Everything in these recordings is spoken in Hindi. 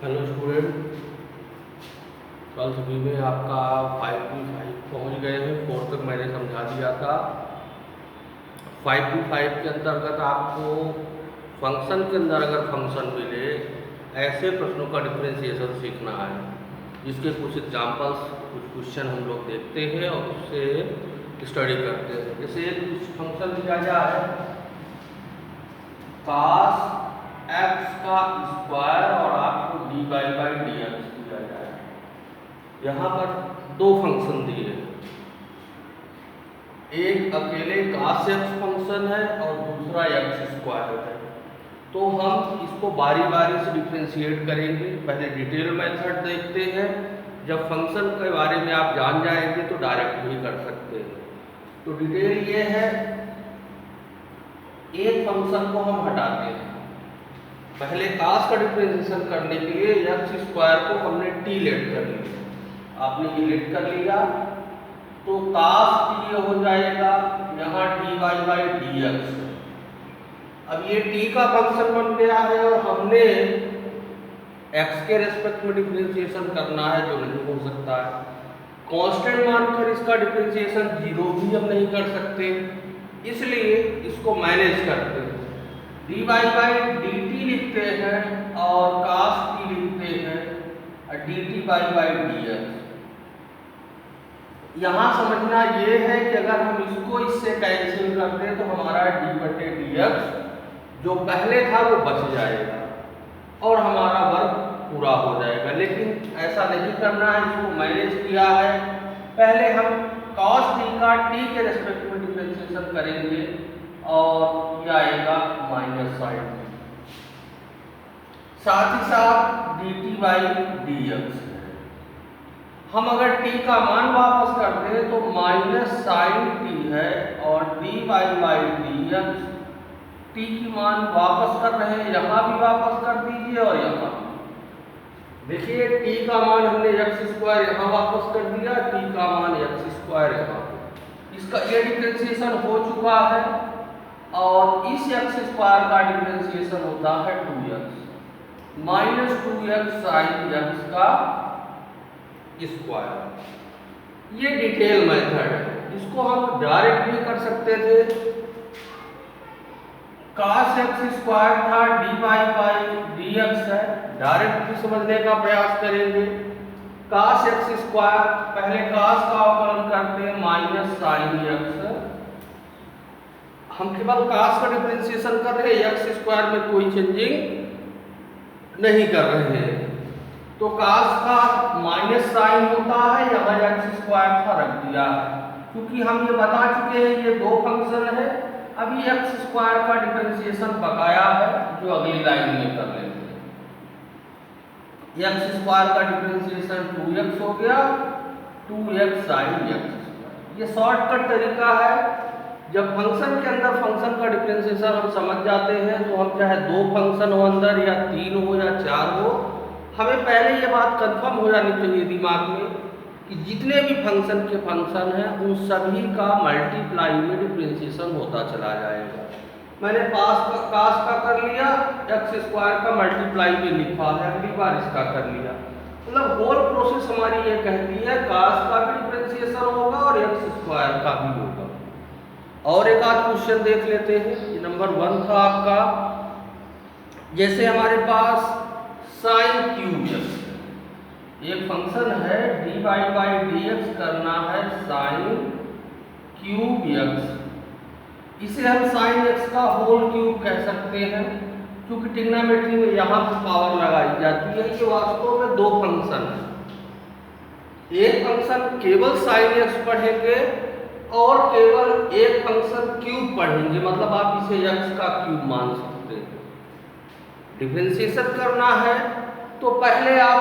हेलो स्टूडेंट, 12वीं में आपका 5P5 पहुँच गए हैं। 4 तक मैंने समझा दिया था। 5P5 के अंतर्गत आपको फंक्शन के अंदर अगर फंक्शन मिले, ऐसे प्रश्नों का डिफरेंशिएशन सीखना है, जिसके कुछ एग्जांपल्स, कुछ क्वेश्चन हम लोग देखते हैं और उससे स्टडी करते हैं। जैसे एक फंक्शन दिया जाए cos x का स्क्वायर और आपको dy/dx दिया जाए। यहाँ पर दो फंक्शन दिए हैं, एक अकेले cos x फंक्शन है और दूसरा x स्क्वायर है। तो हम इसको बारी बारी से डिफ्रेंशिएट करेंगे। पहले डिटेल मेथड देखते हैं। जब फंक्शन के बारे में आप जान जाएंगे तो डायरेक्ट भी कर सकते हैं। तो डिटेल ये है, एक फंक्शन को हम हटाते हैं। पहले cos का डिफरेंशिएशन करने के लिए x स्क्वायर को हमने t लेट कर लिया। आपने ये लेट कर लिया तो cos t हो जाएगा यहाँ dy/dx। अब ये t का फंक्शन बन गया है और हमने x के रेस्पेक्ट में डिफरेंशिएशन करना है, जो नहीं हो सकता है। कांस्टेंट मानकर इसका डिफरेंशिएशन 0 भी हम नहीं कर सकते, इसलिए इसको मैनेज करते हैं। dy/dt लिखते हैं और cos t लिखते हैं और dt/dx। यहाँ समझना ये है कि अगर हम इसको इससे कैंसिल कर दें तो हमारा d/dx जो पहले था वो बच जाएगा और हमारा वर्क पूरा हो जाएगा। लेकिन ऐसा नहीं करना है, इसको मैनेज किया है। पहले हम cos t का t के रेस्पेक्ट में डिफरेंशिएशन करेंगे और ये आएगा -sin। साथ ही साथ dt/dx हम अगर t का मान वापस कर दें तो -sin t है और dy/dx t की मान वापस कर रहे हैं, यहाँ भी वापस कर दीजिए और यहाँ देखिए t का मान हमने x स्क्वायर यहाँ वापस कर दिया, t का मान x स्क्वायर यहाँ। इसका ये डिफरेंशिएशन हो चुका है और इस x स्क्वायर का डिफरेंशिएशन होता है 2x -2x sin x का स्क्वायर। ये डिटेल मेथड है, इसको हम डायरेक्ट भी कर सकते थे। cos x स्क्वायर था dy/dx है, डायरेक्ट भी समझने का प्रयास करेंगे। cos x स्क्वायर, पहले cos का अवकलन करते हैं -sin x। हम केवल cos का डिफरेंशिएशन कर रहे हैं, x स्क्वायर में कोई चेंजिंग नहीं कर रहे हैं। तो cos का -sin होता है, यहाँ x स्क्वायर था रख दिया है। क्योंकि हम ये बता चुके हैं ये दो फंक्शन है, अभी x स्क्वायर का डिफरेंशिएशन बकाया है जो अगली लाइन में कर लेंगे। x स्क्वायर का डिफरेंशिएशन 2x हो गया, 2x sin x। ये शॉर्टकट तरीका है। जब फंक्शन के अंदर फंक्शन का डिफरेंशिएशन हम समझ जाते हैं तो हम चाहे दो फंक्शन हो अंदर या 3 हो या 4 हो, हमें पहले ये बात कंफर्म हो जानी चाहिए दिमाग में कि जितने भी फंक्शन के फंक्शन हैं उन सभी का मल्टीप्लाई में डिफरेंशिएशन होता चला जाएगा। मैंने cos का कर लिया, x स्क्वायर का मल्टीप्लाई में लिखा है, अगली बार इसका कर लिया। मतलब होल प्रोसेस हमारी ये कहती है cos का भी डिफरेंशिएशन होगा और x स्क्वायर का भी होगा। और एक आध क्वेश्चन देख लेते हैं। ये नंबर 1 था आपका। जैसे हमारे पास sin क्यूब x, एक फंक्शन है dy/dx करना है sin क्यूब x। इसे हम sin x का होल क्यूब कह सकते हैं, क्योंकि ट्रिग्नोमेट्री में यहाँ पर पावर लगाई जाती है। ये वास्तव में दो फंक्शन है। एक फंक्शन केवल sin x पढ़ेंगे और केवल एक फंक्शन क्यूब पढ़ेंगे, मतलब आप इसे x का क्यूब मान सकते हैं। डिफरेंशिएशन करना है तो पहले आप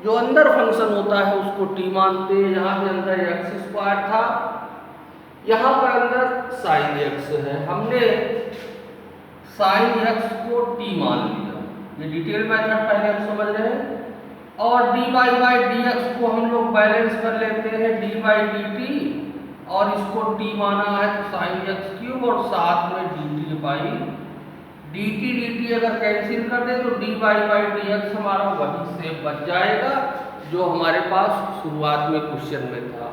जो अंदर फंक्शन होता है उसको t मानते हैं। यहाँ पे अंदर x स्क्वायर था, यहाँ पर अंदर sin x है, हमने sin x को t मान लिया। ये डिटेल मेथड पहले हम समझ रहे हैं। और dy/dx को हम लोग बैलेंस कर लेते हैं d/dt, और इसको t माना है तो sin x क्यूब और साथ में dt/dx dt अगर कैंसिल कर दे तो dy बाई dx हमारा वही से बच जाएगा जो हमारे पास शुरुआत में क्वेश्चन में था।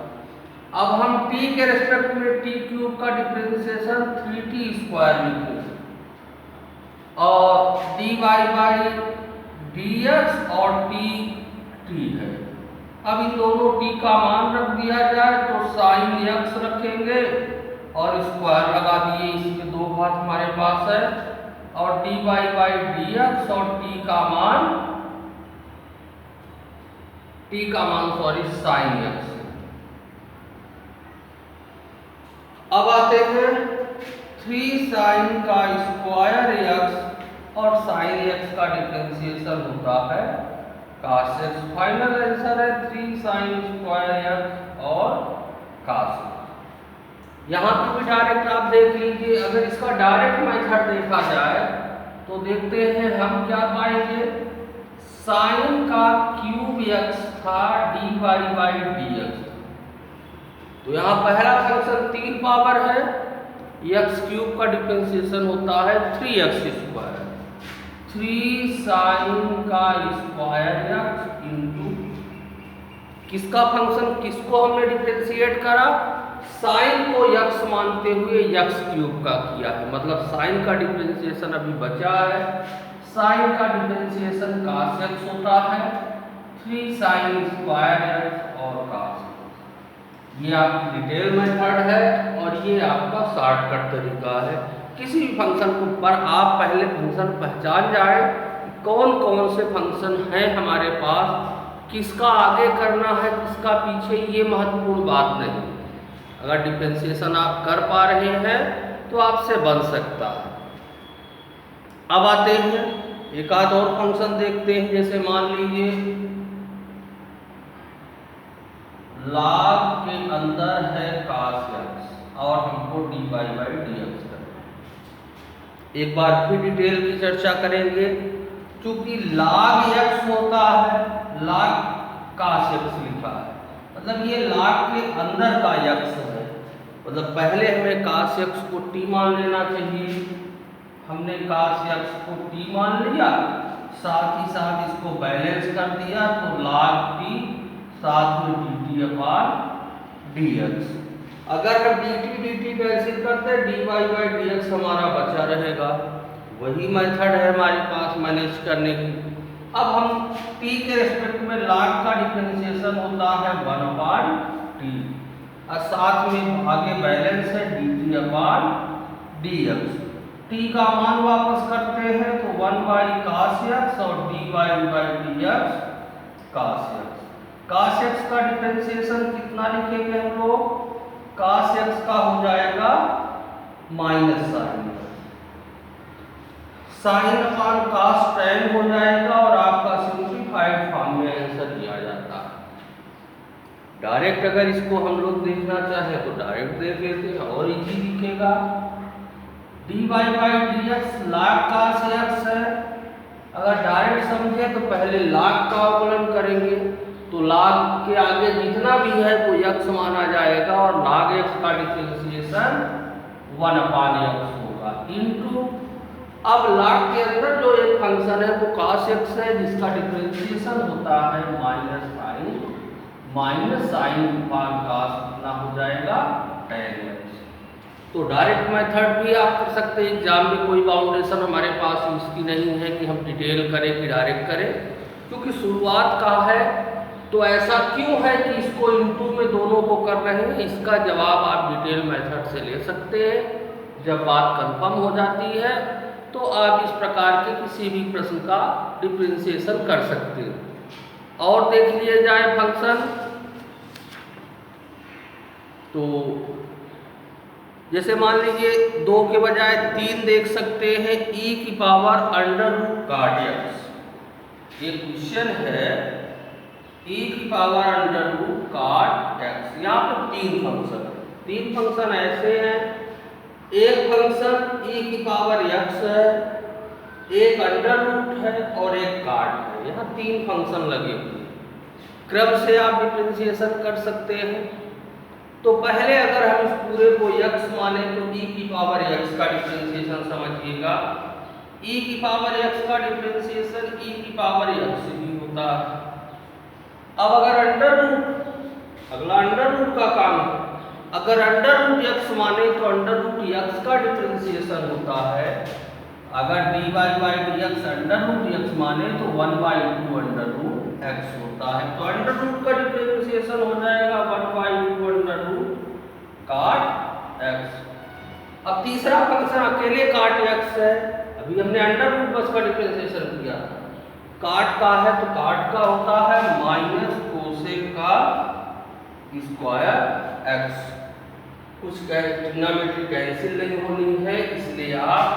अब हम t के रेस्पेक्ट में t क्यूब का डिफरेंशिएशन 3t स्क्वायर लिखेंगे और dy बाई dx और t है। अब इन दोनों t का मान रख दिया जाए तो साइन x रखेंगे और स्क्वायर लगा दिए, इसके दो घात हमारे पास है और dy बाई dx और t का मान साइन x। अब आते हैं 3 साइन का स्क्वायर x और साइन x का डिफरेंशिएशन होता है cos x। फाइनल आंसर है 3 साइन स्क्वायर x और cos x। यहाँ पे भी डायरेक्ट आप देख लीजिए, अगर इसका डायरेक्ट मेथड देखा जाए तो देखते हैं हम क्या पाएंगे। साइन का क्यूब x था dy बाई dx, तो यहाँ पहला फंक्शन 3 पावर है, x क्यूब का डिफरेंशिएशन होता है 3x स्क्वायर। 3 साइन का स्क्वायर x इंटू किसका फंक्शन, किसको हमने डिफरेंशिएट करा, साइन को x मानते हुए x क्यूब का किया है, मतलब साइन का डिफरेंशिएशन अभी बचा है। साइन का डिफरेंशिएशन cos x होता है 3 साइन स्क्वायर x और cos x। ये आपकी डिटेल मेथड है और ये आपका शॉर्टकट तरीका है। किसी भी फंक्शन को पर आप पहले फंक्शन पहचान जाए कौन कौन से फंक्शन हैं हमारे पास, किसका आगे करना है किसका पीछे, ये महत्वपूर्ण बात नहीं। अगर डिफरेंशिएशन आप कर पा रहे हैं तो आपसे बन सकता है। अब आते हैं एक आध और फंक्शन देखते हैं, जैसे मान लीजिए log के अंदर है cos x और हमको dy बाई dx करना। एक बार फिर डिटेल की चर्चा करेंगे, क्योंकि log x होता है, log cos x लिखा है, मतलब ये log के अंदर का x है, मतलब पहले हमें cos x को t मान लेना चाहिए। हमने cos x को t मान लिया, साथ ही साथ इसको बैलेंस कर दिया तो log t साथ में dt अपान dx। अगर हम dt कैंसिल करते हैं dy बाई dx हमारा बचा रहेगा। वही मेथड है हमारे पास मैनेज करने की। अब हम t के रेस्पेक्ट में log का डिफरेंशिएशन होता है 1 अपान t और साथ में आगे बैलेंस है dt अपान dx। t का मान वापस करते हैं तो 1 बाई cos x और dy by dx cos x। cos x का डिफरेंशिएशन कितना लिखेंगे हम लोग, cos x का हो जाएगा माइनस साइन अपान cos tan हो जाएगा और आपका सिंप्लीफाइड फॉर्म में आंसर दिया जाता है। डायरेक्ट अगर इसको हम लोग देखना चाहें तो डायरेक्ट देख लेते हैं और इजी दिखेगा। dy by dx log cos x है, अगर डायरेक्ट समझे तो पहले log का अवकलन करेंगे तो log के आगे जितना भी है वो x माना जाएगा और log x का डिफरेंशिएशन 1 अपान x होगा इनटू, अब log के अंदर जो एक फंक्शन है वो cos x है जिसका डिफरेंशिएशन होता है माइनस साइन अपान cos, कितना हो जाएगा tan x। तो डायरेक्ट मेथड भी आप कर सकते हैं, एग्जाम में कोई बाउंडेशन हमारे पास इसकी नहीं है कि हम डिटेल करें कि डायरेक्ट करें, क्योंकि शुरुआत का है। तो ऐसा क्यों है कि इसको इनटू में दोनों को कर रहे हैं, इसका जवाब आप डिटेल मेथड से ले सकते हैं। जब बात कंफर्म हो जाती है तो आप इस प्रकार के किसी भी प्रश्न का डिफरेंशिएशन कर सकते हैं। और देख लिए जाए फंक्शन, तो जैसे मान लीजिए 2 के बजाय 3 देख सकते हैं, e की power under root cot x। ये क्वेश्चन है e की power under root cot x। यहाँ पे 3 फंक्शन है, 3 फंक्शन ऐसे हैं, एक फंक्शन e की पावर x है, एक अंडर रूट है और एक cot है। यहाँ 3 फंक्शन लगे हुए, क्रम से आप डिफरेंशिएशन कर सकते हैं। तो पहले अगर हम इस पूरे को x माने तो e की पावर x का डिफरेंशिएशन समझिएगा। e की पावर x का डिफरेंशिएशन e की पावर x भी होता है। अब अगर अंडर रूट, अगला अंडर रूट का काम, अगर अंडर रूट x माने तो अंडर रूट x का डिफरेंशिएशन होता है। अगर dy by dx under root x माने तो 1/2 अंडर रूट x होता है। तो अंडर रूट का डिफरेंशिएशन हो जाएगा 1/2 अंडर रूट cot x। अब तीसरा फंक्शन अकेले cot x है, अभी हमने अंडर रूट बस का डिफरेंशिएशन किया था। cot का है तो cot का होता है माइनस कोसेक का स्क्वायर x। कुछ ट्रिग्नोमेट्री कैंसिल नहीं होनी है, इसलिए आप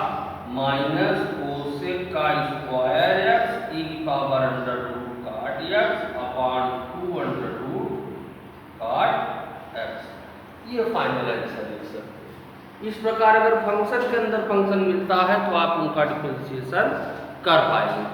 माइनस कोसेक का स्क्वायर x e की power under root cot x upon 2 under root cot x, ये फाइनल आंसर है सर। इस प्रकार अगर फंक्शन के अंदर फंक्शन मिलता है तो आप उनका डिफरेंशिएशन कर पाएंगे।